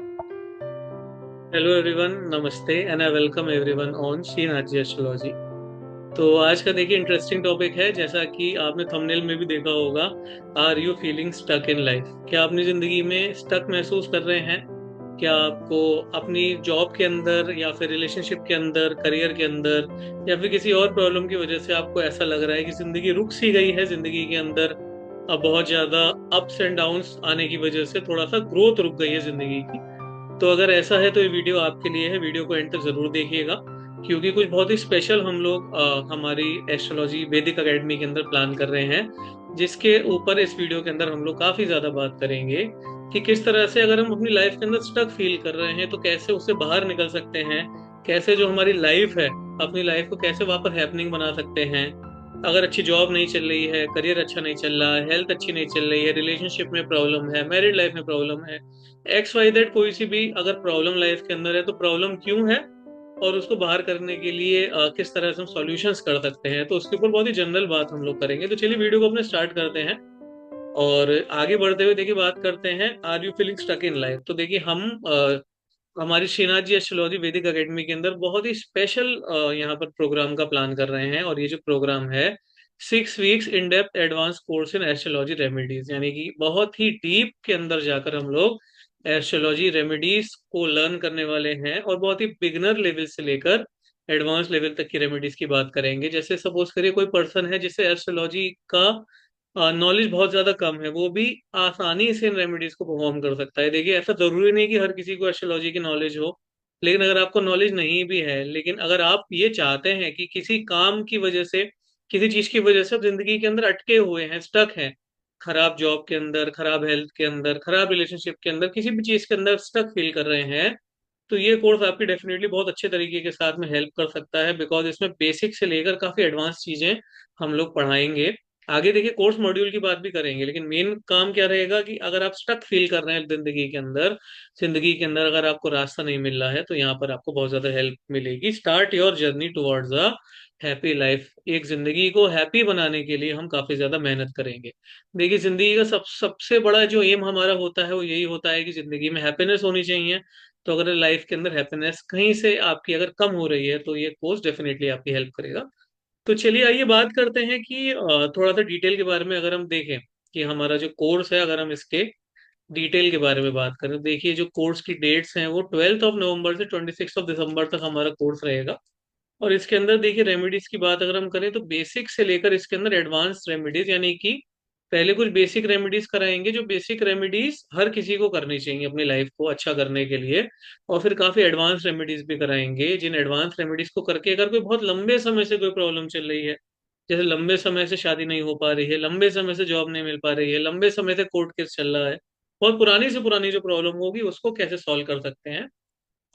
Hello everyone, नमस्ते and I welcome everyone on Shrinath ji astrology. तो आज का देखिए इंटरेस्टिंग टॉपिक है, जैसा कि आपने थंबनेल में भी देखा होगा। Are you feeling stuck in life? क्या अपनी जिंदगी में स्टक महसूस कर रहे हैं? क्या आपको अपनी जॉब के अंदर या फिर रिलेशनशिप के अंदर, करियर के अंदर, या फिर किसी और प्रॉब्लम की वजह से आपको ऐसा लग रहा है कि जिंदगी रुक सी गई है? जिंदगी के अंदर अब बहुत ज्यादा अप्स एंड डाउन्स आने की वजह से थोड़ा सा ग्रोथ रुक गई है जिंदगी की। तो अगर ऐसा है तो ये वीडियो आपके लिए है। वीडियो को एंड तक जरूर देखिएगा, क्योंकि कुछ बहुत ही स्पेशल हम लोग हमारी एस्ट्रोलॉजी वैदिक एकेडमी के अंदर प्लान कर रहे हैं, जिसके ऊपर इस वीडियो के अंदर हम लोग काफी ज्यादा बात करेंगे कि किस तरह से अगर हम अपनी लाइफ के अंदर स्टक फील कर रहे हैं तो कैसे उससे बाहर निकल सकते हैं। कैसे जो हमारी लाइफ है, अपनी लाइफ को कैसे वापस हैपनिंग बना सकते हैं। अगर अच्छी जॉब नहीं चल रही है, करियर अच्छा नहीं चल रहा है, हेल्थ अच्छी नहीं चल रही है, रिलेशनशिप में प्रॉब्लम है, मैरिड लाइफ में प्रॉब्लम है, एक्स वाई जेड कोई सी भी अगर प्रॉब्लम लाइफ के अंदर है तो प्रॉब्लम क्यों है, और उसको बाहर करने के लिए किस तरह से हम सॉल्यूशंस कर सकते हैं, तो उसके ऊपर बहुत ही जनरल बात हम लोग करेंगे। तो चलिए वीडियो को अपने स्टार्ट करते हैं और आगे बढ़ते हुए देखिए बात करते हैं are you feeling stuck in life. तो देखिए हम हमारी श्रीनाथ जी एस्ट्रोलॉजी वैदिक एकेडमी के अंदर बहुत ही स्पेशल यहाँ पर प्रोग्राम का प्लान कर रहे हैं, और ये जो प्रोग्राम है 6 weeks in depth advance course in astrology remedies, यानी कि बहुत ही डीप के अंदर जाकर हम लोग एस्ट्रोलॉजी रेमेडीज को लर्न करने वाले हैं, और बहुत ही बिगनर लेवल से लेकर एडवांस लेवल तक की रेमेडीज की बात करेंगे। जैसे सपोज करिए कोई पर्सन है जिसे एस्ट्रोलॉजी का नॉलेज बहुत ज्यादा कम है, वो भी आसानी से इन रेमेडीज को परफॉर्म कर सकता है। देखिए ऐसा जरूरी नहीं कि हर किसी को एस्ट्रोलॉजी की नॉलेज हो, लेकिन अगर आपको नॉलेज नहीं भी है, लेकिन अगर आप ये चाहते हैं कि किसी काम की वजह से, किसी चीज की वजह से आप जिंदगी के अंदर अटके हुए हैं, स्टक हैं, खराब जॉब के अंदर, खराब हेल्थ के अंदर, खराब रिलेशनशिप के अंदर, किसी भी चीज के अंदर स्टक फील कर रहे हैं, तो ये कोर्स आपकी डेफिनेटली बहुत अच्छे तरीके के साथ में हेल्प कर सकता है। बिकॉज इसमें बेसिक से लेकर काफी एडवांस चीजें हम लोग पढ़ाएंगे। आगे देखिए कोर्स मॉड्यूल की बात भी करेंगे, लेकिन मेन काम क्या रहेगा कि अगर आप स्टक फील कर रहे हैं जिंदगी के अंदर, जिंदगी के अंदर अगर आपको रास्ता नहीं मिल रहा है, तो यहाँ पर आपको बहुत ज्यादा हेल्प मिलेगी। Start your journey towards a happy life. एक जिंदगी को हैप्पी बनाने के लिए हम काफी ज्यादा मेहनत करेंगे। देखिए जिंदगी का सबसे बड़ा जो एम हमारा होता है वो यही होता है कि जिंदगी में हैप्पीनेस होनी चाहिए। तो अगर लाइफ के अंदर हैप्पीनेस कहीं से आपकी अगर कम हो रही है, तो ये कोर्स डेफिनेटली आपकी हेल्प करेगा। तो चलिए आइए बात करते हैं कि थोड़ा सा डिटेल के बारे में अगर हम देखें कि हमारा जो कोर्स है, अगर हम इसके डिटेल के बारे में बात करें, तो देखिए जो कोर्स की डेट्स हैं वो 12 नवंबर से 26 दिसंबर तक हमारा कोर्स रहेगा। और इसके अंदर देखिए रेमेडीज की बात अगर हम करें तो बेसिक से लेकर इसके अंदर एडवांस रेमेडीज, यानी कि पहले कुछ बेसिक रेमेडीज कराएंगे, जो बेसिक रेमेडीज हर किसी को करनी चाहिए अपनी लाइफ को अच्छा करने के लिए। और फिर काफी एडवांस रेमेडीज भी कराएंगे, जिन एडवांस रेमेडीज को करके अगर कोई बहुत लंबे समय से कोई प्रॉब्लम चल रही है, जैसे लंबे समय से शादी नहीं हो पा रही है, लंबे समय से जॉब नहीं मिल पा रही है, लंबे समय से कोर्ट केस चल रहा है, बहुत पुरानी से पुरानी जो प्रॉब्लम होगी उसको कैसे सॉल्व कर सकते हैं।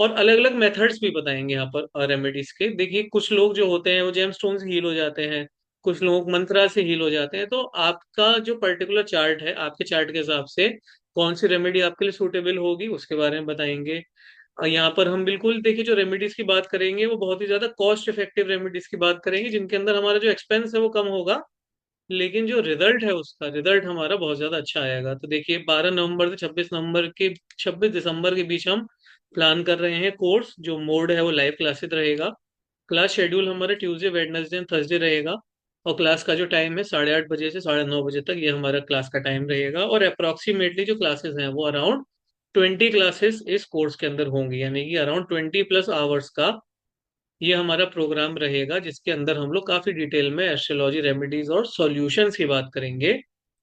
और अलग अलग मेथड्स भी बताएंगे यहाँ पर रेमेडीज के। देखिए कुछ लोग जो होते हैं वो जेमस्टोन से हील हो जाते हैं, कुछ लोग मंत्रा से हील हो जाते हैं। तो आपका जो पर्टिकुलर चार्ट है, आपके चार्ट के हिसाब से कौन सी रेमेडी आपके लिए सूटेबल होगी उसके बारे में बताएंगे। यहाँ पर हम बिल्कुल देखिए जो रेमेडीज की बात करेंगे वो बहुत ही ज्यादा कॉस्ट इफेक्टिव रेमेडीज की बात करेंगे, जिनके अंदर हमारा जो एक्सपेंस है वो कम होगा, लेकिन जो रिजल्ट है उसका रिजल्ट हमारा बहुत ज्यादा अच्छा आएगा। तो देखिए 12 नवंबर से 26 दिसंबर के बीच हम प्लान कर रहे हैं कोर्स। जो मोड है वो लाइव क्लासेस रहेगा। क्लास शेड्यूल हमारे ट्यूसडे, वेडनेसडे एंड थर्सडे रहेगा। और क्लास का जो टाइम है 8:30 बजे से 9:30 बजे तक, ये हमारा क्लास का टाइम रहेगा। और अप्रोक्सीमेटली जो क्लासेस हैं वो अराउंड 20 क्लासेस इस कोर्स के अंदर होंगी, यानी कि अराउंड 20+ आवर्स का ये हमारा प्रोग्राम रहेगा, जिसके अंदर हम लोग काफी डिटेल में एस्ट्रोलॉजी रेमेडीज और सॉल्यूशंस की बात करेंगे।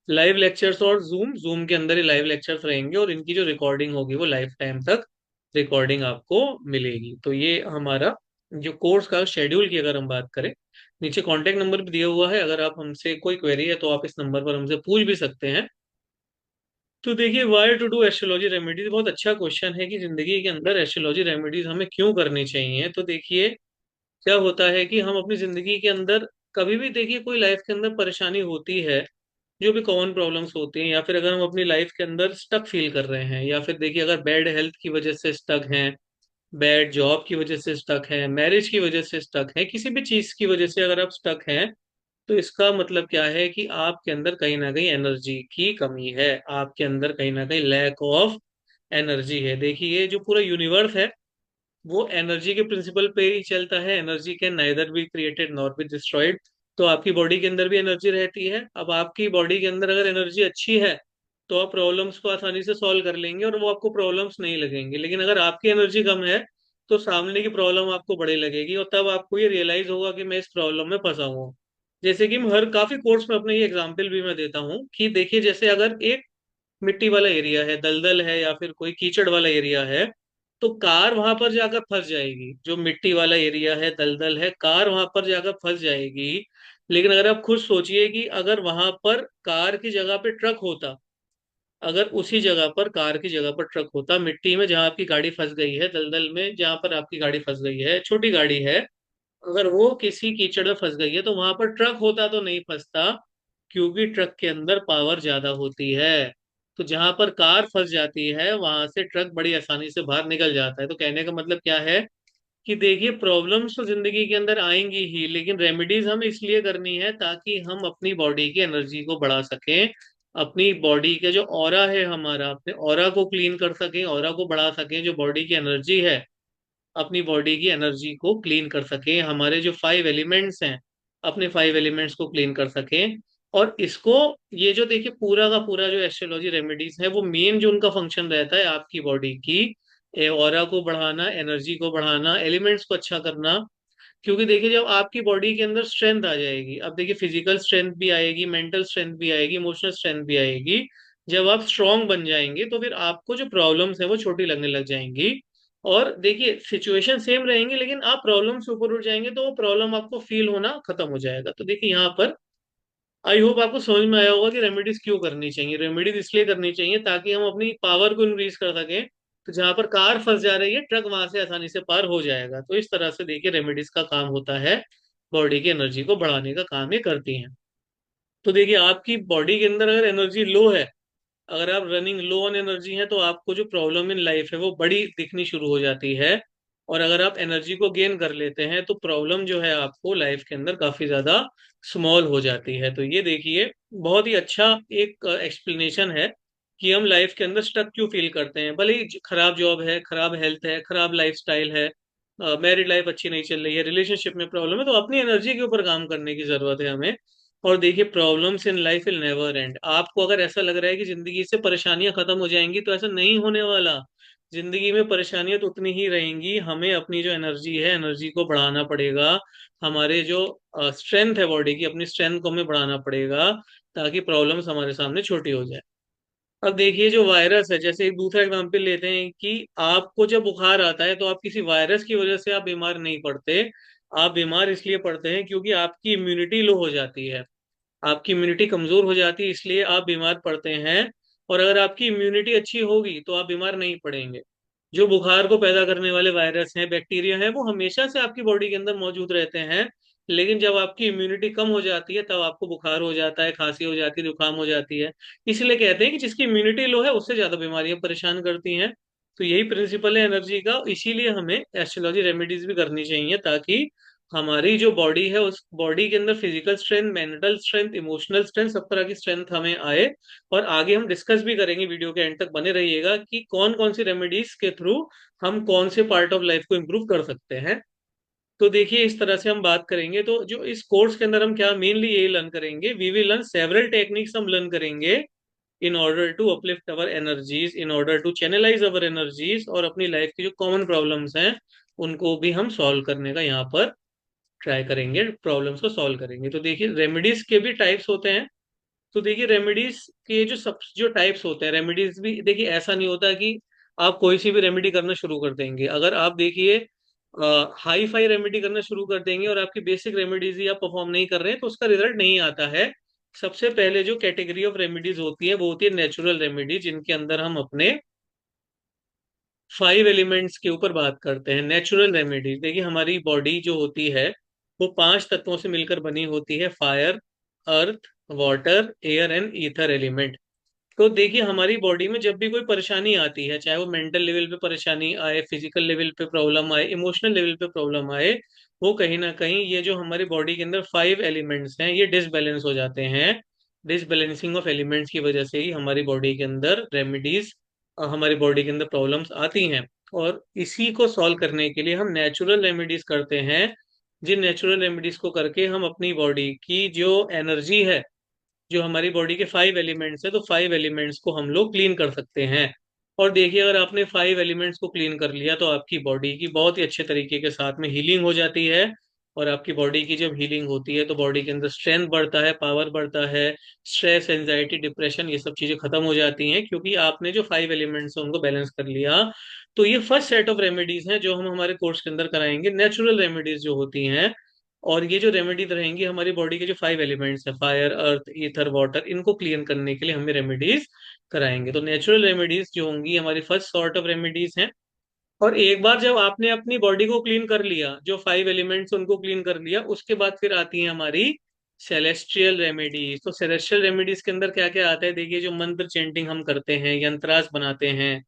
लाइव लेक्चर्स और जूम जूम के अंदर ही लाइव लेक्चर्स रहेंगे, और इनकी जो रिकॉर्डिंग होगी वो लाइफ टाइम तक रिकॉर्डिंग आपको मिलेगी। तो ये हमारा जो कोर्स का शेड्यूल की अगर हम बात करें, नीचे कॉन्टेक्ट नंबर भी दिया हुआ है, अगर आप हमसे कोई क्वेरी है तो आप इस नंबर पर हमसे पूछ भी सकते हैं। तो देखिए why to do astrology remedies, बहुत अच्छा क्वेश्चन है कि जिंदगी के अंदर एस्ट्रोलॉजी रेमेडीज हमें क्यों करनी चाहिए। तो देखिए क्या होता है कि हम अपनी जिंदगी के अंदर कभी भी देखिए कोई लाइफ के अंदर परेशानी होती है, जो भी कॉमन प्रॉब्लम्स होती हैं, या फिर अगर हम अपनी लाइफ के अंदर स्टक फील कर रहे हैं, या फिर देखिए अगर बैड हेल्थ की वजह से स्टक हैं, बैड जॉब की वजह से स्टक हैं, मैरिज की वजह से स्टक हैं, किसी भी चीज की वजह से अगर आप स्टक हैं, तो इसका मतलब क्या है कि आपके अंदर कहीं ना कहीं एनर्जी की कमी है, आपके अंदर कहीं ना कहीं लैक ऑफ एनर्जी है। देखिए ये जो पूरा यूनिवर्स है वो एनर्जी के प्रिंसिपल पे ही चलता है। Energy can neither be created nor be destroyed. तो आपकी बॉडी के अंदर भी एनर्जी रहती है। अब आपकी बॉडी के अंदर अगर एनर्जी अच्छी है तो आप प्रॉब्लम्स को आसानी से सॉल्व कर लेंगे और वो आपको प्रॉब्लम्स नहीं लगेंगे। लेकिन अगर आपकी एनर्जी कम है तो सामने की प्रॉब्लम आपको बड़ी लगेगी और तब आपको ये रियलाइज होगा कि मैं इस प्रॉब्लम में फंसा हुआ हूँ। जैसे कि हर काफी कोर्स में अपने ये एग्जाम्पल भी मैं देता हूँ कि देखिए जैसे अगर एक मिट्टी वाला एरिया है, दलदल है या फिर कोई कीचड़ वाला एरिया है, तो कार वहां पर जाकर फंस जाएगी। जो मिट्टी वाला एरिया है, दलदल है, कार वहां पर जाकर फंस जाएगी। लेकिन अगर आप खुद सोचिए कि अगर वहां पर कार की जगह पे ट्रक होता, अगर उसी जगह पर कार की जगह पर ट्रक होता, मिट्टी में जहां आपकी गाड़ी फंस गई है, दलदल में जहां पर आपकी गाड़ी फंस गई है, छोटी गाड़ी है, अगर वो किसी कीचड़ में फंस गई है तो वहां पर ट्रक होता तो नहीं फंसता, क्योंकि ट्रक के अंदर पावर ज्यादा होती है। तो जहां पर कार फंस जाती है वहां से ट्रक बड़ी आसानी से बाहर निकल जाता है। तो कहने का मतलब क्या है कि देखिए प्रॉब्लम्स तो जिंदगी के अंदर आएंगी ही, लेकिन रेमेडीज हमें इसलिए करनी है ताकि हम अपनी बॉडी की एनर्जी को बढ़ा सकें। अपनी बॉडी का जो ऑरा है हमारा, अपने ऑरा को क्लीन कर सकें, ऑरा को बढ़ा सकें। जो बॉडी की एनर्जी है, अपनी बॉडी की एनर्जी को क्लीन कर सकें। हमारे जो 5 एलिमेंट्स हैं, अपने 5 एलिमेंट्स को क्लीन कर सकें। और इसको, ये जो देखिए पूरा का पूरा जो एस्ट्रोलॉजी रेमेडीज है, वो मेन जो उनका फंक्शन रहता है आपकी बॉडी की ऑरा को बढ़ाना, एनर्जी को बढ़ाना, एलिमेंट्स को अच्छा करना। क्योंकि देखिए जब आपकी बॉडी के अंदर स्ट्रेंथ आ जाएगी, अब देखिए फिजिकल स्ट्रेंथ भी आएगी, मेंटल स्ट्रेंथ भी आएगी, इमोशनल स्ट्रेंथ भी आएगी। जब आप स्ट्रांग बन जाएंगे तो फिर आपको जो प्रॉब्लम्स है वो छोटी लगने लग जाएंगी। और देखिए सिचुएशन सेम रहेंगी लेकिन आप प्रॉब्लम से ऊपर उठ जाएंगे तो वो प्रॉब्लम आपको फील होना खत्म हो जाएगा। तो देखिए यहाँ पर आई होप आपको समझ में आया होगा कि रेमेडीज क्यों करनी चाहिए। रेमेडीज इसलिए करनी चाहिए ताकि हम अपनी पावर को इंक्रीज कर सकें। तो जहां पर कार फंस जा रही है, ट्रक वहां से आसानी से पार हो जाएगा। तो इस तरह से देखिए रेमेडीज का काम होता है, बॉडी की एनर्जी को बढ़ाने का काम ये करती हैं। तो देखिए आपकी बॉडी के अंदर अगर एनर्जी लो है, अगर आप रनिंग लो ऑन एनर्जी है, तो आपको जो प्रॉब्लम इन लाइफ है वो बड़ी दिखनी शुरू हो जाती है। और अगर आप एनर्जी को गेन कर लेते हैं तो प्रॉब्लम जो है आपको लाइफ के अंदर काफी ज्यादा स्मॉल हो जाती है। तो ये देखिए बहुत ही अच्छा एक एक्सप्लेनेशन है कि हम लाइफ के अंदर स्टक क्यों फील करते हैं। भले ही खराब जॉब है, खराब हेल्थ है, खराब लाइफस्टाइल है, मैरिड लाइफ अच्छी नहीं चल रही है, रिलेशनशिप में प्रॉब्लम है, तो अपनी एनर्जी के ऊपर काम करने की जरूरत है हमें। और देखिए problems in life will never and. आपको अगर ऐसा लग रहा है कि जिंदगी से परेशानियां खत्म हो जाएंगी, तो ऐसा नहीं होने वाला। जिंदगी में परेशानियां तो उतनी ही रहेंगी। हमें अपनी जो एनर्जी है, एनर्जी को बढ़ाना पड़ेगा। हमारे जो स्ट्रेंथ है बॉडी की, अपनी स्ट्रेंथ को हमें बढ़ाना पड़ेगा ताकि प्रॉब्लम्स हमारे सामने छोटी हो जाए। अब देखिए जो वायरस है, जैसे एक दूसरा एग्जांपल लेते हैं कि आपको जब बुखार आता है तो आप किसी वायरस की वजह से आप बीमार नहीं पड़ते। आप बीमार इसलिए पड़ते हैं क्योंकि आपकी इम्यूनिटी लो हो जाती है, आपकी इम्यूनिटी कमजोर हो जाती है, इसलिए आप बीमार पड़ते हैं। और अगर आपकी इम्यूनिटी अच्छी होगी तो आप बीमार नहीं पड़ेंगे। जो बुखार को पैदा करने वाले वायरस हैं, बैक्टीरिया हैं, वो हमेशा से आपकी बॉडी के अंदर मौजूद रहते हैं। लेकिन जब आपकी इम्यूनिटी कम हो जाती है तब आपको बुखार हो जाता है, खांसी हो जाती है, जुकाम हो जाती है। इसलिए कहते हैं कि जिसकी इम्यूनिटी लो है उससे ज्यादा बीमारियां परेशान करती हैं। तो यही प्रिंसिपल है एनर्जी का। इसीलिए हमें एस्ट्रोलॉजी रेमेडीज भी करनी चाहिए ताकि हमारी जो बॉडी है उस बॉडी के अंदर physical strength, mental strength, emotional strength, सब तरह की स्ट्रेंथ हमें आए। और आगे हम डिस्कस भी करेंगे, वीडियो के एंड तक बने रहिएगा कि कौन कौन सी रेमेडीज के थ्रू हम कौन से पार्ट ऑफ लाइफ को इम्प्रूव कर सकते हैं। तो देखिए इस तरह से हम बात करेंगे। तो जो इस कोर्स के अंदर हम क्या मेनली यही लर्न करेंगे, we will learn several techniques. हम लर्न करेंगे in order to uplift our energies, in order to channelise our energies, और अपनी लाइफ की जो कॉमन प्रॉब्लम्स हैं उनको भी हम सॉल्व करने का यहाँ पर ट्राई करेंगे, प्रॉब्लम्स को सॉल्व करेंगे। तो देखिए रेमेडीज के भी टाइप्स होते हैं। तो देखिए रेमेडीज के जो टाइप्स होते हैं, रेमेडीज भी देखिए ऐसा नहीं होता कि आप कोई सी भी रेमेडी करना शुरू कर देंगे। अगर आप देखिए हाई फाई रेमेडी करना शुरू कर देंगे और आपकी बेसिक रेमेडीज ही आप परफॉर्म नहीं कर रहे हैं तो उसका रिजल्ट नहीं आता है। सबसे पहले जो कैटेगरी ऑफ रेमेडीज होती है वो होती है नेचुरल रेमेडी, जिनके अंदर हम अपने 5 एलिमेंट्स के ऊपर बात करते हैं। नेचुरल रेमेडीज देखिए हमारी बॉडी जो होती है वो 5 तत्वों से मिलकर बनी होती है, fire, earth, water, air and ether element. तो देखिए हमारी बॉडी में जब भी कोई परेशानी आती है, चाहे वो मेंटल लेवल पे परेशानी आए, फिजिकल लेवल पे प्रॉब्लम आए, इमोशनल लेवल पे प्रॉब्लम आए, वो कहीं ना कहीं ये जो हमारी बॉडी के अंदर 5 एलिमेंट्स हैं ये डिसबैलेंस हो जाते हैं। डिसबैलेंसिंग ऑफ एलिमेंट्स की वजह से ही हमारी बॉडी के अंदर रेमेडीज हमारी बॉडी के अंदर प्रॉब्लम्स आती हैं। और इसी को सॉल्व करने के लिए हम नेचुरल रेमेडीज करते हैं, जिन नेचुरल रेमेडीज को करके हम अपनी बॉडी की जो एनर्जी है, जो हमारी बॉडी के 5 एलिमेंट्स है, तो 5 एलिमेंट्स को हम लोग क्लीन कर सकते हैं। और देखिए, अगर आपने 5 एलिमेंट्स को क्लीन कर लिया तो आपकी बॉडी की बहुत ही अच्छे तरीके के साथ में हीलिंग हो जाती है। और आपकी बॉडी की जब हीलिंग होती है तो बॉडी के अंदर स्ट्रेंथ बढ़ता है, पावर बढ़ता है, स्ट्रेस, एंजाइटी, डिप्रेशन, ये सब चीजें खत्म हो जाती हैं, क्योंकि आपने जो 5 एलिमेंट्स है उनको बैलेंस कर लिया। तो ये फर्स्ट सेट ऑफ रेमेडीज हैं जो हम हमारे कोर्स के अंदर कराएंगे, नेचुरल रेमेडीज जो होती हैं। और ये जो रेमेडीज रहेंगी हमारी बॉडी के जो 5 एलिमेंट्स है, फायर, अर्थ, ईथर, वाटर, इनको क्लीन करने के लिए हमें रेमेडीज कराएंगे। तो नेचुरल रेमेडीज जो होंगी हमारी फर्स्ट सॉर्ट ऑफ रेमेडीज हैं। और एक बार जब आपने अपनी बॉडी को क्लीन कर लिया, जो 5 एलिमेंट्स उनको क्लीन कर लिया, उसके बाद फिर आती है हमारी सेलेस्टियल रेमेडीज। तो सेलेस्टियल रेमेडीज के अंदर क्या क्या आता है, देखिए, जो मंत्र चेंटिंग हम करते हैं, यंत्रास बनाते हैं,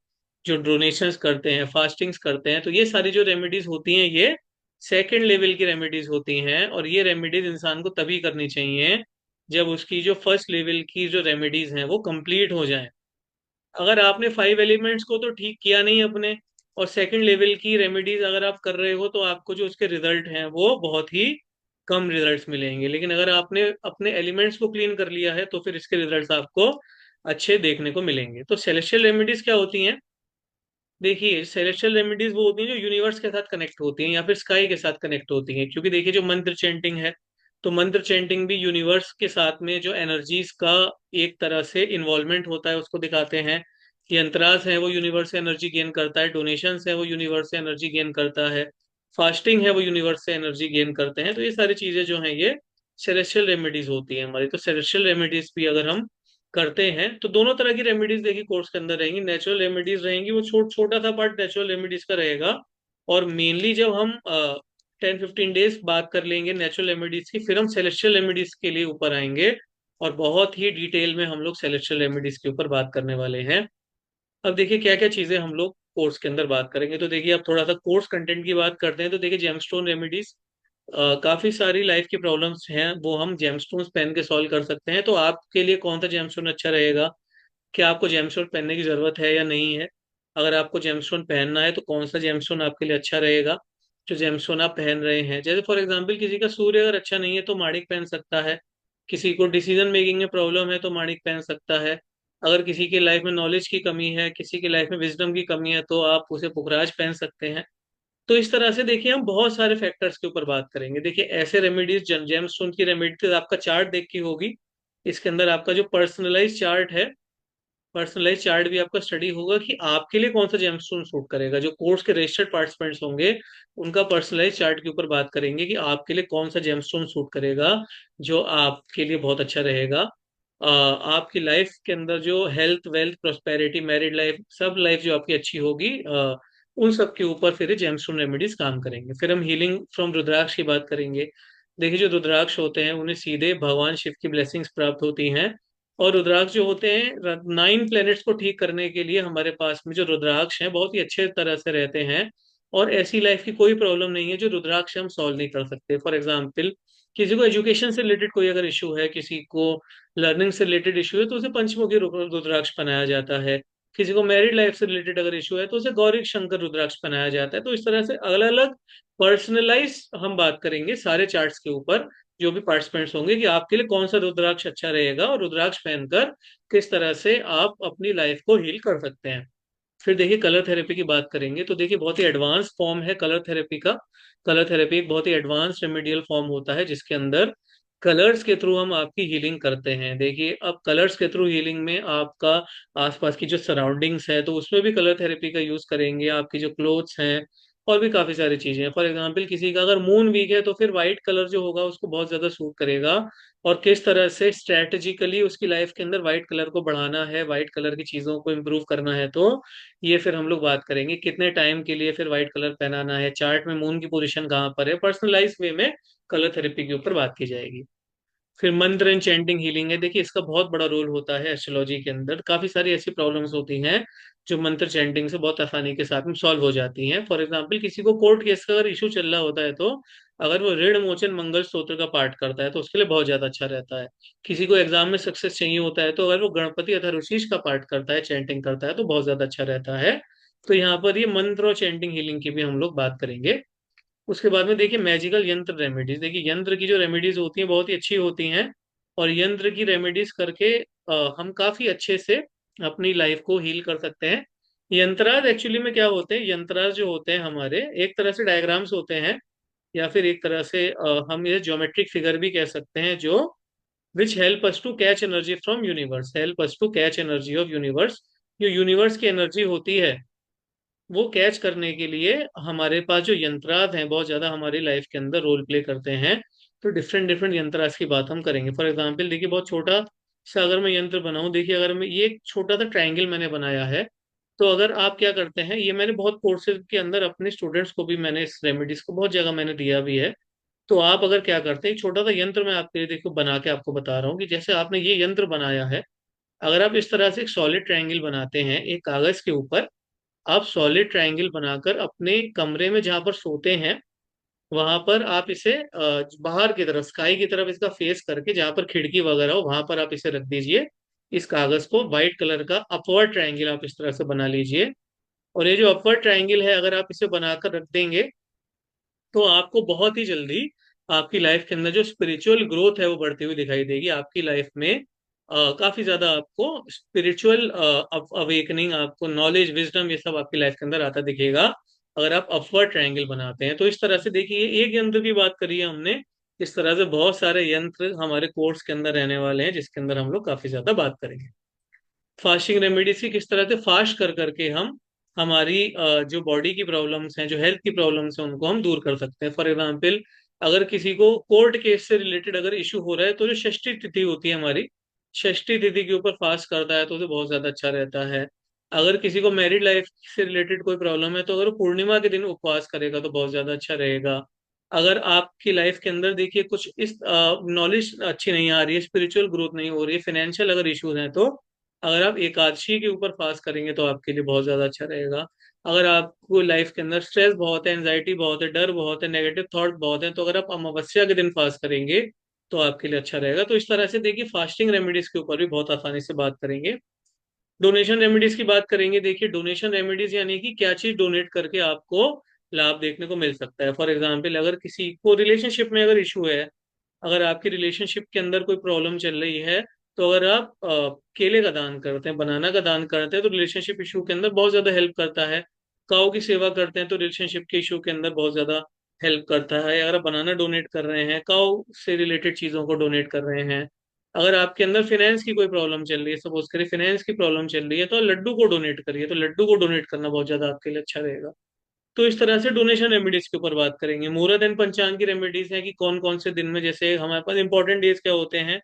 जो डोनेशंस करते हैं, फास्टिंग्स करते हैं, तो ये सारी जो रेमेडीज होती हैं ये सेकेंड लेवल की रेमेडीज होती हैं। और ये रेमेडीज इंसान को तभी करनी चाहिए जब उसकी जो फर्स्ट लेवल की जो रेमेडीज हैं वो कंप्लीट हो जाए। अगर आपने 5 एलिमेंट्स को तो ठीक किया नहीं अपने, और सेकंड लेवल की रेमेडीज अगर आप कर रहे हो, तो आपको जो उसके रिजल्ट हैं वो बहुत ही कम रिजल्ट्स मिलेंगे। लेकिन अगर आपने अपने एलिमेंट्स को क्लीन कर लिया है तो फिर इसके रिजल्ट्स आपको अच्छे देखने को मिलेंगे। तो सेलेस्टियल रेमेडीज क्या होती हैं, देखिए, सेलेस्टियल रेमेडीज वो होती हैं जो यूनिवर्स के साथ कनेक्ट होती हैं या फिर स्काई के साथ कनेक्ट होती हैं। क्योंकि देखिए, जो मंत्र चेंटिंग है, तो मंत्र चेंटिंग भी यूनिवर्स के साथ में जो एनर्जीज का एक तरह से इन्वॉल्वमेंट होता है उसको दिखाते हैं। यंत्रास है वो यूनिवर्स से एनर्जी गेन करता है, डोनेशंस है वो यूनिवर्स से एनर्जी गेन करता है, फास्टिंग है वो यूनिवर्स से एनर्जी गेन करते हैं। तो ये सारी चीजें जो हैं ये सेलेस्टियल रेमेडीज होती हैं हमारी। तो सेलेस्टियल रेमेडीज भी अगर हम करते हैं तो दोनों तरह की रेमेडीज देखिए कोर्स के अंदर रहेंगी। नेचुरल रेमेडीज रहेंगी, वो छोटा सा पार्ट नेचुरल रेमेडीज का रहेगा। और मेनली जब हम 10-15 डेज बात कर लेंगे नेचुरल रेमेडीज की, फिर हम सेलेस्टियल रेमेडीज के लिए ऊपर आएंगे। और बहुत ही डिटेल में हम लोग सेलेस्टियल रेमेडीज के ऊपर बात करने वाले हैं। अब देखिए क्या क्या चीजें हम लोग कोर्स के अंदर बात करेंगे। तो देखिए, अब थोड़ा सा कोर्स कंटेंट की बात करते हैं। तो देखिए, जेमस्टोन रेमेडीज, काफी सारी लाइफ की प्रॉब्लम्स हैं वो हम जेमस्टोन्स पहन के सॉल्व कर सकते हैं। तो आपके लिए कौन सा जेमस्टोन अच्छा रहेगा, क्या आपको जेमस्टोन पहनने की जरूरत है या नहीं है? अगर आपको जेमस्टोन पहनना है तो कौन सा जेमस्टोन आपके लिए अच्छा रहेगा, जो जेमस्टोन आप पहन रहे हैं। जैसे फॉर एग्जांपल, किसी का सूर्य अगर अच्छा नहीं है तो माणिक पहन सकता है। किसी को डिसीजन मेकिंग में प्रॉब्लम है तो माणिक पहन सकता है। अगर किसी की लाइफ में नॉलेज की कमी है, किसी की लाइफ में विजडम की कमी है, तो आप उसे पुखराज पहन सकते हैं। तो इस तरह से देखिए, हम बहुत सारे फैक्टर्स के ऊपर बात करेंगे। देखिए, ऐसे रेमेडीज, जेमस्टोन की रेमेडीज आपका चार्ट देख की होगी, इसके अंदर आपका जो पर्सनलाइज चार्ट है, पर्सनलाइज चार्ट भी आपका स्टडी होगा कि आपके लिए कौन सा जेमस्टोन सूट करेगा। जो कोर्स के रजिस्टर्ड पार्टिसिपेंट्स होंगे उनका पर्सनलाइज चार्ट के ऊपर बात करेंगे कि आपके लिए कौन सा जेमस्टोन सूट करेगा, जो आपके लिए बहुत अच्छा रहेगा। आपकी लाइफ के अंदर जो health, wealth, prosperity, married life, सब लाइफ जो आपकी अच्छी होगी, उन सब के ऊपर फिर जेमस्टोन रेमेडीज काम करेंगे। फिर हम हीलिंग फ्रॉम रुद्राक्ष की बात करेंगे। देखिए, जो रुद्राक्ष होते हैं उन्हें सीधे भगवान शिव की ब्लेसिंग्स प्राप्त होती हैं। और रुद्राक्ष जो होते हैं, 9 प्लैनेट्स को ठीक करने के लिए हमारे पास में जो रुद्राक्ष हैं बहुत ही अच्छे तरह से रहते हैं। और ऐसी लाइफ की कोई प्रॉब्लम नहीं है जो रुद्राक्ष से हम सॉल्व नहीं कर सकते। फॉर एग्जाम्पल, किसी को एजुकेशन से रिलेटेड कोई अगर इशू है, किसी को लर्निंग से रिलेटेड इशू है, तो उसे पंचमुखी रुद्राक्ष बनाया जाता है। किसी को मैरिड लाइफ से रिलेटेड अगर इशू है तो उसे गौरी शंकर रुद्राक्ष बनाया जाता है। तो इस तरह से अलग अलग पर्सनलाइज हम बात करेंगे सारे चार्ट्स के ऊपर, जो भी पार्टिसिपेंट्स होंगे, कि आपके लिए कौन सा रुद्राक्ष अच्छा रहेगा और रुद्राक्ष पहनकर किस तरह से आप अपनी लाइफ को हील कर सकते हैं। फिर देखिए, कलर थेरेपी की बात करेंगे। तो देखिए, बहुत ही एडवांस फॉर्म है कलर थेरेपी का। कलर थेरेपी एक बहुत ही एडवांस रेमेडियल फॉर्म होता है जिसके अंदर कलर्स के थ्रू हम आपकी हीलिंग करते हैं। देखिए, अब कलर्स के थ्रू हीलिंग में आपका आसपास की जो सराउंडिंग्स है तो उसमें भी कलर थेरेपी का यूज करेंगे, आपकी जो क्लोथ्स हैं, और भी काफी सारी चीजें हैं। फॉर एग्जांपल, किसी का अगर मून वीक है तो फिर व्हाइट कलर जो होगा उसको बहुत ज्यादा सूट करेगा। और किस तरह से स्ट्रेटेजिकली उसकी लाइफ के अंदर व्हाइट कलर को बढ़ाना है, व्हाइट कलर की चीजों को इम्प्रूव करना है, तो ये फिर हम लोग बात करेंगे कितने टाइम के लिए फिर व्हाइट कलर पहनाना है, चार्ट में मून की पोजीशन कहाँ पर है, पर्सनलाइज वे में कलर थेरेपी के ऊपर बात की जाएगी। फिर मंत्र एंड चैंटिंग हीलिंग है। देखिए इसका बहुत बड़ा रोल होता है एस्ट्रोलॉजी के अंदर। काफी सारी ऐसी प्रॉब्लम्स होती हैं जो मंत्र चैंटिंग से बहुत आसानी के साथ में सॉल्व हो जाती हैं। फॉर एग्जांपल किसी को कोर्ट केस का अगर इशू चल रहा होता है तो अगर वो ऋण मोचन मंगल स्तोत्र का पाठ करता है तो उसके लिए बहुत ज्यादा अच्छा रहता है। किसी को एग्जाम में सक्सेस चाहिए होता है तो अगर वो गणपति अथर्वशीष का पाठ करता है, चैंटिंग करता है, तो बहुत ज्यादा अच्छा रहता है। तो यहाँ पर ये मंत्र और चैंटिंग हीलिंग की भी हम लोग बात करेंगे। उसके बाद में देखिए मैजिकल यंत्र रेमेडीज। देखिए यंत्र की जो रेमेडीज होती हैं बहुत ही अच्छी होती हैं, और यंत्र की रेमेडीज करके हम काफी अच्छे से अपनी लाइफ को हील कर सकते हैं। यंत्राज एक्चुअली में क्या होते हैं, यंत्राज जो होते हैं हमारे एक तरह से डायग्राम्स होते हैं, या फिर एक तरह से हम ये ज्योमेट्रिक फिगर भी कह सकते हैं, जो which help us to catch energy from universe, help us to catch energy of universe. जो यूनिवर्स की एनर्जी होती है वो कैच करने के लिए हमारे पास जो यंत्रास हैं बहुत ज्यादा हमारी लाइफ के अंदर रोल प्ले करते हैं। तो डिफरेंट डिफरेंट यंत्रास की बात हम करेंगे। फॉर एग्जांपल देखिए बहुत छोटा सा अगर मैं यंत्र बनाऊं, देखिए अगर मैं ये एक छोटा सा ट्रायंगल मैंने बनाया है, तो अगर आप क्या करते हैं, ये मैंने बहुत कोर्सेज के अंदर अपने स्टूडेंट्स को भी मैंने इस रेमेडीज को बहुत जगह मैंने दिया भी है। तो आप अगर क्या करते हैं, एक छोटा सा यंत्र मैं आपके लिए देखो बना के आपको बता रहा हूँ कि जैसे आपने ये यंत्र बनाया है, अगर आप इस तरह से एक सॉलिड ट्रायंगल बनाते हैं एक कागज के ऊपर, आप सॉलिड ट्रायंगल बनाकर अपने कमरे में जहां पर सोते हैं वहां पर आप इसे बाहर की तरफ स्काई की तरफ इसका फेस करके, जहां पर खिड़की वगैरह हो वहां पर आप इसे रख दीजिए। इस कागज को व्हाइट कलर का अपवर्ड ट्रायंगल आप इस तरह से बना लीजिए। और ये जो अपवर्ड ट्रायंगल है अगर आप इसे बनाकर रख देंगे तो आपको बहुत ही जल्दी आपकी लाइफ के अंदर जो स्पिरिचुअल ग्रोथ है वो बढ़ती हुई दिखाई देगी। आपकी लाइफ में काफी ज्यादा आपको स्पिरिचुअल अवेकनिंग, आपको नॉलेज, विजडम, ये सब आपकी लाइफ के अंदर आता दिखेगा अगर आप अपवर्ड ट्रायंगल बनाते हैं। तो इस तरह से देखिए ये एक यंत्र की बात करी है हमने। इस तरह से बहुत सारे यंत्र हमारे कोर्स के अंदर रहने वाले हैं जिसके अंदर हम लोग काफी ज्यादा बात करेंगे। फास्टिंग रेमेडीज की किस तरह से फास्ट कर करके हम हमारी जो बॉडी की प्रॉब्लम्स हैं, जो हेल्थ की प्रॉब्लम्स हैं, उनको हम दूर कर सकते हैं। फॉर एग्जांपल अगर किसी को कोर्ट केस से रिलेटेड अगर इशू हो रहा है तो जो षष्ठी तिथि होती है हमारी, षष्ठी तिथि के ऊपर फास्ट करता है तो उसे बहुत ज्यादा अच्छा रहता है। अगर किसी को मैरिड लाइफ से रिलेटेड कोई प्रॉब्लम है तो अगर वो पूर्णिमा के दिन उपवास करेगा तो बहुत ज्यादा अच्छा रहेगा। अगर आपकी लाइफ के अंदर देखिए कुछ इस नॉलेज अच्छी नहीं आ रही है, स्पिरिचुअल ग्रोथ नहीं हो रही है, फाइनेंशियल अगर इश्यूज हैं, तो अगर आप एकादशी के ऊपर फास्ट करेंगे तो आपके लिए बहुत ज्यादा अच्छा रहेगा। अगर आपको लाइफ के अंदर स्ट्रेस बहुत है, एंजाइटी बहुत है, डर बहुत है, नेगेटिव थॉट बहुत है, तो अगर आप अमावस्या के दिन फास्ट करेंगे तो आपके लिए अच्छा रहेगा। तो इस तरह से देखिए फास्टिंग रेमेडीज के ऊपर भी बहुत आसानी से बात करेंगे। डोनेशन रेमेडीज की बात करेंगे। देखिए डोनेशन रेमेडीज यानी कि क्या चीज डोनेट करके आपको लाभ देखने को मिल सकता है। फॉर एग्जाम्पल अगर किसी को रिलेशनशिप में अगर इशू है, अगर आपकी रिलेशनशिप के अंदर कोई प्रॉब्लम चल रही है, तो अगर आप केले का दान करते हैं, बनाना का दान करते हैं, तो रिलेशनशिप इशू के अंदर बहुत ज्यादा हेल्प करता है। काऊ की सेवा करते हैं तो रिलेशनशिप के इशू के अंदर बहुत ज्यादा हेल्प करता है। अगर आप बनाना डोनेट कर रहे हैं, काऊ से रिलेटेड चीजों को डोनेट कर रहे हैं, अगर आपके अंदर फाइनेंस की कोई प्रॉब्लम चल रही है, सपोज करिए फाइनेंस की प्रॉब्लम चल रही है, तो लड्डू को डोनेट करिए, तो लड्डू को डोनेट करना बहुत ज्यादा आपके लिए अच्छा रहेगा। तो इस तरह से डोनेशन रेमेडीज के ऊपर बात करेंगे। मुहूर्त एंड पंचांग की रेमेडीज है कि कौन कौन से दिन में, जैसे हमारे पास इंपॉर्टेंट डेज क्या होते हैं।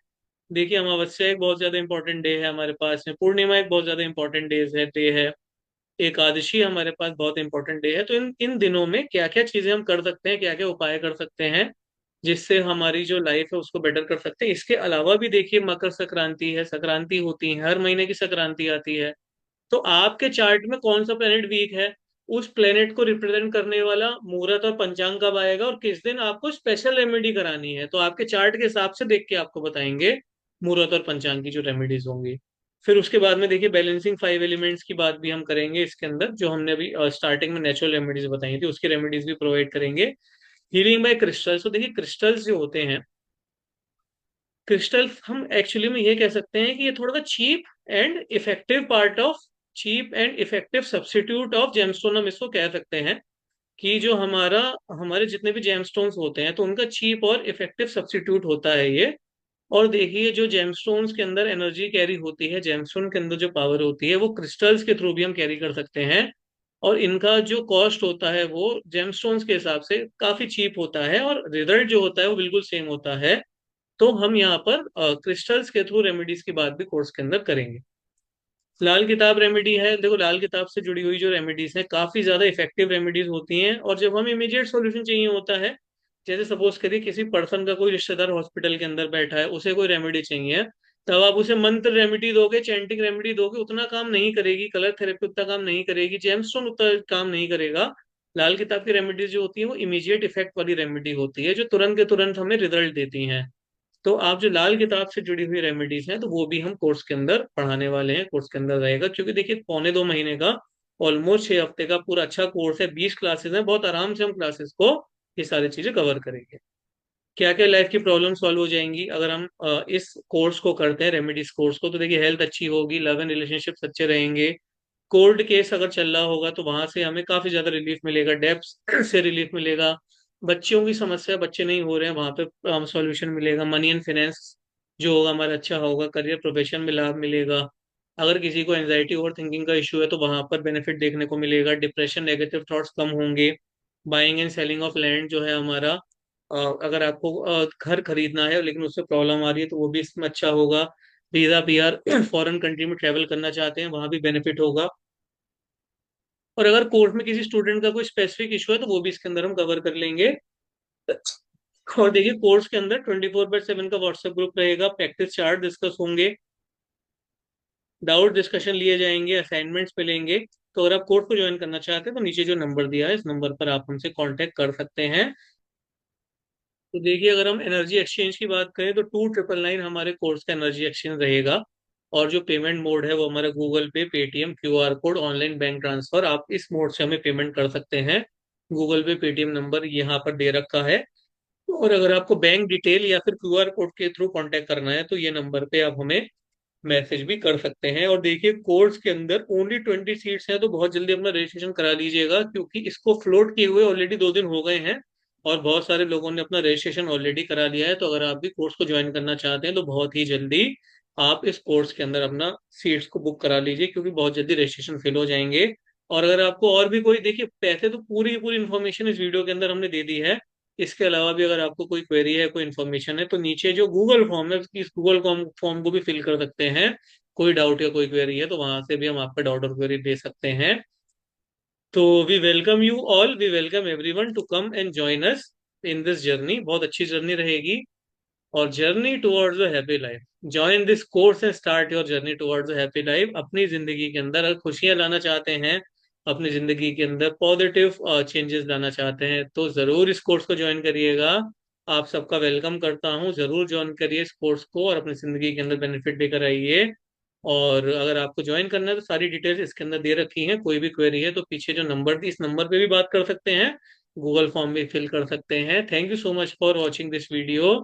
देखिए अमावस्या एक बहुत ज्यादा इंपॉर्टेंट डे है हमारे पास में, पूर्णिमा एक बहुत ज्यादा इंपॉर्टेंट डे है, एकादशी हमारे पास बहुत इंपॉर्टेंट डे है। तो इन इन दिनों में क्या क्या चीजें हम कर सकते हैं, क्या क्या उपाय कर सकते हैं जिससे हमारी जो लाइफ है उसको बेटर कर सकते हैं। इसके अलावा भी देखिए मकर संक्रांति है, संक्रांति होती है, हर महीने की संक्रांति आती है। तो आपके चार्ट में कौन सा प्लेनेट वीक है, उस प्लेनेट को रिप्रेजेंट करने वाला मुहूर्त और पंचांग कब आएगा और किस दिन आपको स्पेशल रेमेडी करानी है, तो आपके चार्ट के हिसाब से देख के आपको बताएंगे मुहूर्त और पंचांग की जो रेमेडीज होंगी। फिर उसके बाद में देखिए बैलेंसिंग फाइव एलिमेंट्स की बात भी हम करेंगे इसके अंदर, जो हमने अभी स्टार्टिंग में नेचुरल रेमेडीज बताई थी उसकी रेमेडीज भी प्रोवाइड करेंगे। Healing by crystals. तो देखिए क्रिस्टल्स जो होते हैं, क्रिस्टल हम एक्चुअली में ये कह सकते हैं कि ये थोड़ा सा cheap and effective substitute of gemstone हम इसको कह सकते हैं। कि जो हमारे जितने भी जेमस्टोन्स होते हैं तो उनका चीप और इफेक्टिव सब्स्टिट्यूट होता है ये। और देखिए जो जेमस्टोन्स के अंदर एनर्जी कैरी होती है, जेमस्टोन के अंदर जो पावर होती है, वो क्रिस्टल्स के थ्रू भी हम कैरी कर सकते हैं। और इनका जो कॉस्ट होता है वो जेमस्टोन्स के हिसाब से काफी चीप होता है, और रिजल्ट जो होता है वो बिल्कुल सेम होता है। तो हम यहाँ पर क्रिस्टल्स के थ्रू रेमेडीज की बात भी कोर्स के अंदर करेंगे। लाल किताब रेमेडी है। देखो लाल किताब से जुड़ी हुई जो रेमेडीज है काफी ज्यादा इफेक्टिव रेमेडीज होती हैं, और जब हमें इमीडिएट सॉल्यूशन चाहिए होता है जैसे सपोज करिए किसी पर्सन का कोई रिश्तेदार हॉस्पिटल के अंदर बैठा है, उसे कोई रेमेडी चाहिए, तब आप उसे मंत्र रेमेडी दोगे, चैंटिंग रेमेडी दोगे, उतना काम नहीं करेगी। कलर थेरेपी उतना काम नहीं करेगी, जेमस्टोन उतना काम नहीं करेगा। लाल किताब की रेमेडीज जो होती है वो इमीडिएट इफेक्ट वाली रेमेडी होती है, जो तुरंत के तुरंत हमें रिजल्ट देती हैं। तो आप जो लाल किताब से जुड़ी हुई रेमेडीज हैं, तो वो भी हम कोर्स के अंदर पढ़ाने वाले हैं, कोर्स के अंदर रहेगा। क्योंकि देखिए, पौने 2 महीने का, ऑलमोस्ट 6 हफ्ते का पूरा अच्छा कोर्स है, 20 क्लासेस हैं, बहुत आराम से हम क्लासेस को ये सारी चीजें कवर करेंगे। क्या क्या लाइफ की प्रॉब्लम सॉल्व हो जाएंगी अगर हम इस कोर्स को करते हैं, रेमेडीज कोर्स को। तो देखिए, हेल्थ अच्छी होगी, लव एंड रिलेशनशिप अच्छे रहेंगे। कोर्ट केस अगर चल रहा होगा तो वहां से हमें काफी ज्यादा रिलीफ मिलेगा, डेब्ट से रिलीफ मिलेगा। बच्चों की समस्या, बच्चे नहीं हो रहे हैं, वहां पे सॉल्यूशन मिलेगा। मनी एंड फाइनेंस जो होगा हमारा अच्छा होगा, करियर प्रोफेशन में लाभ मिलेगा। अगर किसी को एंजाइटी और थिंकिंग का इशू है तो वहां पर बेनिफिट देखने को मिलेगा। डिप्रेशन, नेगेटिव थॉट्स कम होंगे। Buying and selling of land जो है हमारा, अगर आपको घर खरीदना है लेकिन उससे प्रॉब्लम आ रही है, तो वो भी इसमें अच्छा होगा। वीजा पीआर फॉरेन कंट्री में ट्रेवल करना चाहते हैं, वहां भी बेनिफिट होगा। और अगर कोर्स में किसी स्टूडेंट का कोई स्पेसिफिक इशू है तो वो भी इसके अंदर हम कवर कर लेंगे। और देखिए, कोर्स के अंदर 24/7 का व्हाट्सएप ग्रुप रहेगा, प्रैक्टिस चार्ट डिस्कस होंगे, डाउट डिस्कशन लिए जाएंगे, असाइनमेंट्स मिलेंगे। तो अगर आप कोर्स को ज्वाइन करना चाहते हैं तो नीचे जो नंबर दिया है, इस नंबर पर आप हमसे कांटेक्ट कर सकते हैं। तो देखिए, अगर हम एनर्जी एक्सचेंज की बात करें तो 2999 हमारे कोर्स का एनर्जी एक्सचेंज रहेगा। और जो पेमेंट मोड है वो हमारा गूगल पे, Paytm, QR code, online bank transfer, आप इस मोड से हमें पेमेंट कर सकते हैं। गूगल पे, पेटीएम नंबर यहाँ पर दे रखा है। और अगर आपको बैंक डिटेल या फिर क्यूआर कोड के थ्रू कांटेक्ट करना है तो ये नंबर पे आप हमें मैसेज भी कर सकते हैं। और देखिए, कोर्स के अंदर ओनली 20 सीट्स हैं, तो बहुत जल्दी अपना रजिस्ट्रेशन करा लीजिएगा, क्योंकि इसको फ्लोट किए हुए ऑलरेडी 2 दिन हो गए हैं और बहुत सारे लोगों ने अपना रजिस्ट्रेशन ऑलरेडी करा लिया है। तो अगर आप भी कोर्स को ज्वाइन करना चाहते हैं तो बहुत ही जल्दी आप इस कोर्स के अंदर अपना सीट्स को बुक करा लीजिए, क्योंकि बहुत जल्दी रजिस्ट्रेशन फिल हो जाएंगे। और अगर आपको और भी कोई, देखिए पैसे तो पूरी की पूरी इन्फॉर्मेशन इस वीडियो के अंदर हमने दे दी है। इसके अलावा भी अगर आपको कोई क्वेरी है, कोई इन्फॉर्मेशन है, तो नीचे जो गूगल फॉर्म है, इस गूगल फॉर्म को भी फिल कर सकते हैं। कोई डाउट या कोई क्वेरी है तो वहां से भी हम आपका डाउट और क्वेरी दे सकते हैं। तो we welcome you all, we welcome everyone to come and join us in this journey. बहुत अच्छी जर्नी रहेगी, और journey towards a happy life. Join this course and start your journey towards a happy life. अपनी जिंदगी के अंदर अगर खुशियां लाना चाहते हैं, अपनी जिंदगी के अंदर पॉजिटिव चेंजेस लाना चाहते हैं, तो जरूर इस कोर्स को ज्वाइन करिएगा। आप सबका वेलकम करता हूँ, जरूर ज्वाइन करिए इस कोर्स को और अपनी जिंदगी के अंदर बेनिफिट लेकर आइए। और अगर आपको ज्वाइन करना है तो सारी डिटेल्स इसके अंदर दे रखी हैं। कोई भी क्वेरी है तो पीछे जो नंबर थी, इस नंबर पे भी बात कर सकते हैं, गूगल फॉर्म भी फिल कर सकते हैं। Thank you so much for watching this video.